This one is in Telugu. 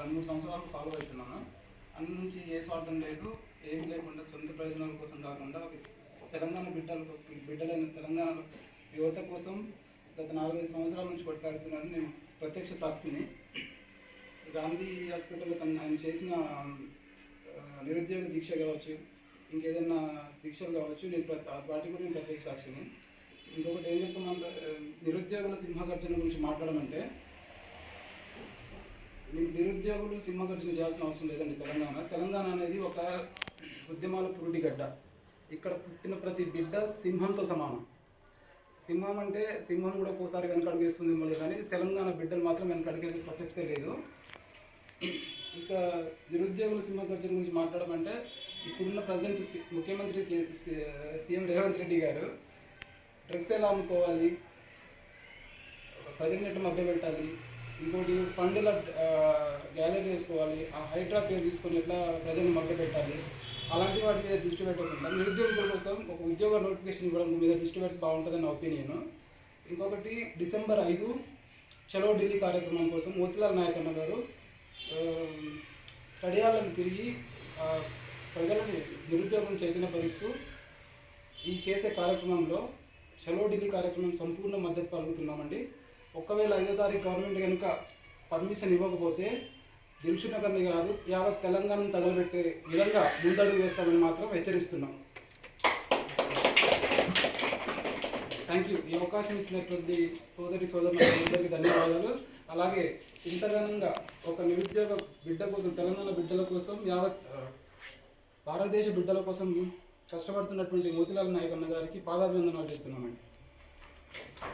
3 సంవత్సరాలు ఫాలో అవుతున్నాను. అన్ని నుంచి ఏ స్వార్థం లేదు, ఏం లేకుండా సొంత ప్రయోజనాల కోసం కాకుండా తెలంగాణ బిడ్డలైన తెలంగాణ యువత కోసం గత 4-5 సంవత్సరాల నుంచి కొట్లాడుతున్నాను. నేను ప్రత్యక్ష సాక్షిని. గాంధీ హాస్పిటల్లో ఆయన చేసిన నిరుద్యోగ దీక్ష కావచ్చు, ఇంకేదైనా దీక్షలు కావచ్చు, వాటి కూడా నేను ప్రత్యక్ష సాక్షిని. ఇంకొకటి ఏం చెప్తామంటే, నిరుద్యోగుల సింహగర్జన గురించి మాట్లాడమంటే, నిరుద్యోగులు సింహగర్జన చేయాల్సిన అవసరం లేదండి. తెలంగాణ అనేది ఒక ఉద్యమాల పురుటిగడ్డ. ఇక్కడ పుట్టిన ప్రతి బిడ్డ సింహంతో సమానం. సింహం అంటే సింహం కూడా ఒక్కోసారి వెనకడుగు వేస్తుంది మళ్ళీ, కానీ తెలంగాణ బిడ్డలు మాత్రం వెనకడుగేసే ప్రసక్తే లేదు. ఇక నిరుద్యోగుల సింహగర్జన గురించి మాట్లాడమంటే, ఇప్పుడున్న ప్రజెంట్ ముఖ్యమంత్రి సీఎం రేవంత్ రెడ్డి గారు డ్రగ్స్ ఎలా అమ్ముకోవాలి, ప్రజల్ని ఎట్లా మభ్యపెట్టాలి, ఇంకోటి ఫండ్ల గ్యాదర్ చేసుకోవాలి, ఆ హైడ్రా పేరు తీసుకొని ఎట్లా ప్రజల్ని మభ్యపెట్టాలి, అలాంటి వాటి మీద దృష్టి పెట్టకుండా నిరుద్యోగుల కోసం ఒక ఉద్యోగ నోటిఫికేషన్ ఇవ్వడం మీద దృష్టి పెట్టి బాగుంటుందని నా ఒపీనియన్. ఇంకొకటి డిసెంబర్ 5 చలో ఢిల్లీ కార్యక్రమం కోసం మోతిలాల్ నాయక్ అన్న గారు స్టడీ హాల్లను తిరిగి ప్రజలను నిరుద్యోగం చైతన్యపరుస్తూ ఈ చేసే కార్యక్రమంలో చలో ఢిల్లీ కార్యక్రమం సంపూర్ణ మద్దతు పలుకుతున్నామండి. ఒకవేళ 5వ తారీఖు గవర్నమెంట్ కనుక పర్మిషన్ ఇవ్వకపోతే దిల్సుఖ్నగర్ని కాదు, యావత్ తెలంగాణను తగలబెట్టే విధంగా ముందడుగు వేస్తామని మాత్రం హెచ్చరిస్తున్నాం. Thank you. ఈ అవకాశం ఇచ్చినటువంటి సోదరులందరికీ ధన్యవాదాలు. అలాగే ఇంతగానంగా ఒక నిరుద్యోగ బిడ్డ కోసం, తెలంగాణ బిడ్డల కోసం, యావత్ భారతదేశ బిడ్డల కోసం కష్టపడుతున్నటువంటి మోతిలాల్ నాయక్ అన్న గారికి పాదాభివందనాలు చేస్తున్నామండి.